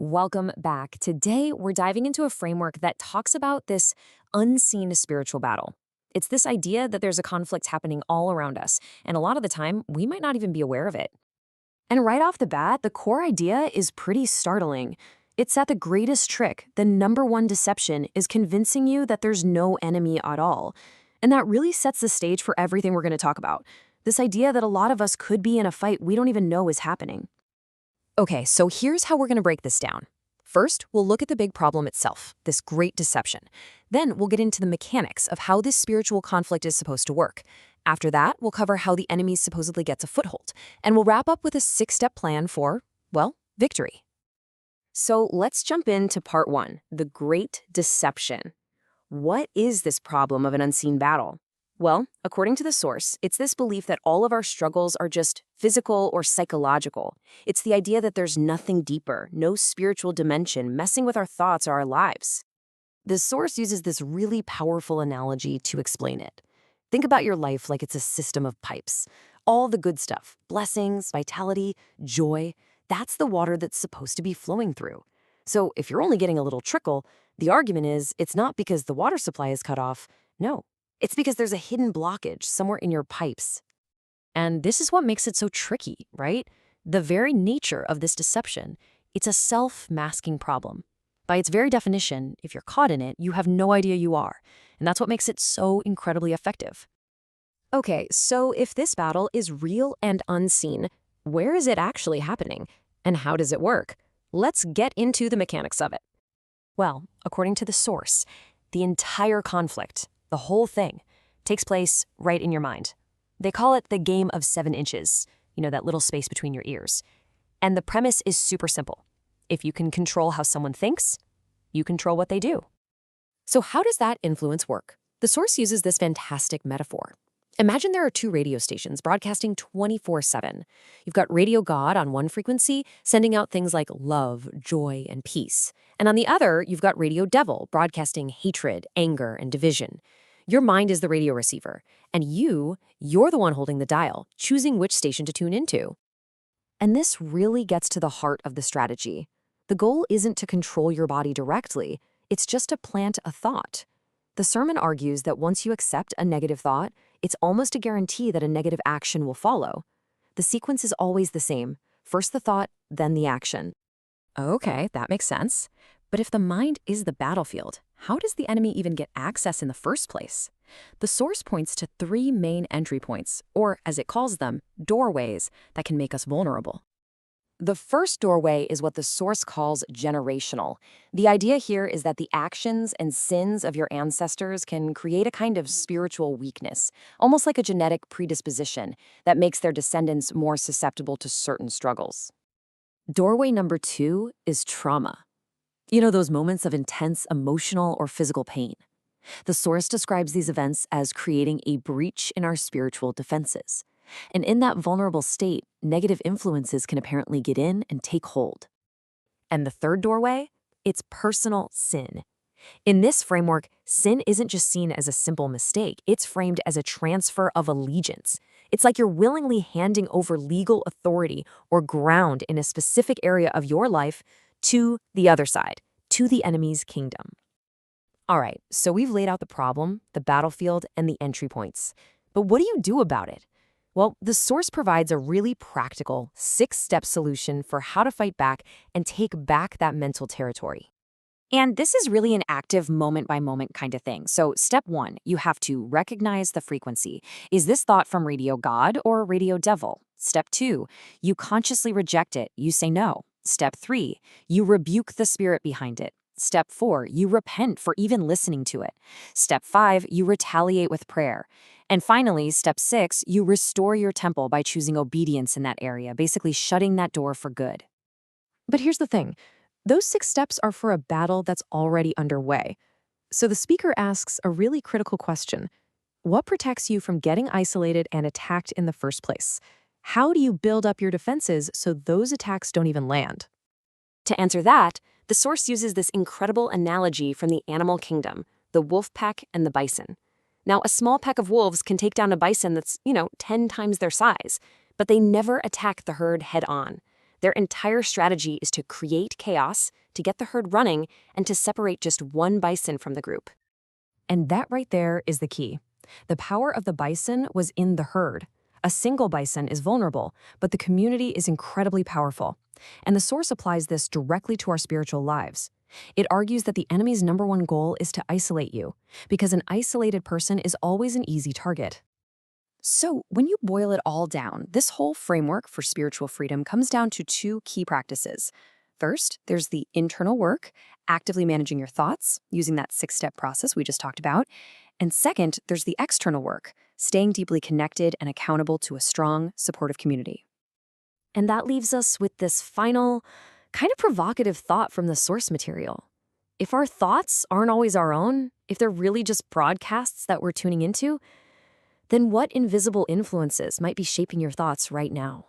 Welcome back. Today, we're diving into a framework that talks about this unseen spiritual battle. It's this idea that there's a conflict happening all around us, and a lot of the time, we might not even be aware of it. And right off the bat, the core idea is pretty startling. It's that the greatest trick, the number one deception, is convincing you that there's no enemy at all. And that really sets the stage for everything we're going to talk about. This idea that a lot of us could be in a fight we don't even know is happening. Okay, so here's how we're going to break this down. First, we'll look at the big problem itself, this great deception. Then we'll get into the mechanics of how this spiritual conflict is supposed to work. After that, we'll cover how the enemy supposedly gets a foothold. And we'll wrap up with a 6-step plan for, well, victory. So let's jump into part 1, the great deception. What is this problem of an unseen battle? Well, according to the source, it's this belief that all of our struggles are just physical or psychological. It's the idea that there's nothing deeper, no spiritual dimension messing with our thoughts or our lives. The source uses this really powerful analogy to explain it. Think about your life like it's a system of pipes. All the good stuff, blessings, vitality, joy, that's the water that's supposed to be flowing through. So if you're only getting a little trickle, the argument is it's not because the water supply is cut off. No. It's because there's a hidden blockage somewhere in your pipes. And this is what makes it so tricky, right? The very nature of this deception, it's a self-masking problem. By its very definition, if you're caught in it, you have no idea you are. And that's what makes it so incredibly effective. Okay, so if this battle is real and unseen, where is it actually happening? And how does it work? Let's get into the mechanics of it. Well, according to the source, the entire conflict, the whole thing, takes place right in your mind. They call it the game of 7 inches, that little space between your ears. And the premise is super simple. If you can control how someone thinks, you control what they do. So how does that influence work? The source uses this fantastic metaphor. Imagine there are 2 radio stations broadcasting 24/7. You've got Radio God on one frequency, sending out things like love, joy, and peace. And on the other, you've got Radio Devil, broadcasting hatred, anger, and division. Your mind is the radio receiver, and you're the one holding the dial, choosing which station to tune into. And this really gets to the heart of the strategy. The goal isn't to control your body directly, it's just to plant a thought. The sermon argues that once you accept a negative thought, it's almost a guarantee that a negative action will follow. The sequence is always the same. First the thought, then the action. Okay, that makes sense. But if the mind is the battlefield, how does the enemy even get access in the first place? The source points to 3 main entry points, or as it calls them, doorways, that can make us vulnerable. The first doorway is what the source calls generational. The idea here is that the actions and sins of your ancestors can create a kind of spiritual weakness, almost like a genetic predisposition that makes their descendants more susceptible to certain struggles. Doorway number 2 is trauma. Those moments of intense emotional or physical pain. The source describes these events as creating a breach in our spiritual defenses. And in that vulnerable state, negative influences can apparently get in and take hold. And the third doorway? It's personal sin. In this framework, sin isn't just seen as a simple mistake, it's framed as a transfer of allegiance. It's like you're willingly handing over legal authority or ground in a specific area of your life to the other side, to the enemy's kingdom. All right, so we've laid out the problem, the battlefield, and the entry points. But what do you do about it? Well, the source provides a really practical 6-step solution for how to fight back and take back that mental territory. And this is really an active moment-by-moment kind of thing. So step 1, you have to recognize the frequency. Is this thought from Radio God or Radio Devil? Step 2, you consciously reject it. You say no. Step 3, you rebuke the spirit behind it. Step 4, you repent for even listening to it. Step 5, you retaliate with prayer. And finally, step 6, you restore your temple by choosing obedience in that area, basically shutting that door for good. But here's the thing. Those 6 steps are for a battle that's already underway. So the speaker asks a really critical question. What protects you from getting isolated and attacked in the first place? How do you build up your defenses so those attacks don't even land? To answer that, the source uses this incredible analogy from the animal kingdom, the wolf pack and the bison. Now, a small pack of wolves can take down a bison that's, 10 times their size, but they never attack the herd head on. Their entire strategy is to create chaos, to get the herd running, and to separate just one bison from the group. And that right there is the key. The power of the bison was in the herd. A single bison is vulnerable, but the community is incredibly powerful. And the source applies this directly to our spiritual lives. It argues that the enemy's number one goal is to isolate you, because an isolated person is always an easy target. So, when you boil it all down, this whole framework for spiritual freedom comes down to two key practices. First, there's the internal work, actively managing your thoughts, using that 6-step process we just talked about. And second, there's the external work, staying deeply connected and accountable to a strong, supportive community. And that leaves us with this final, kind of provocative thought from the source material. If our thoughts aren't always our own, if they're really just broadcasts that we're tuning into, then what invisible influences might be shaping your thoughts right now?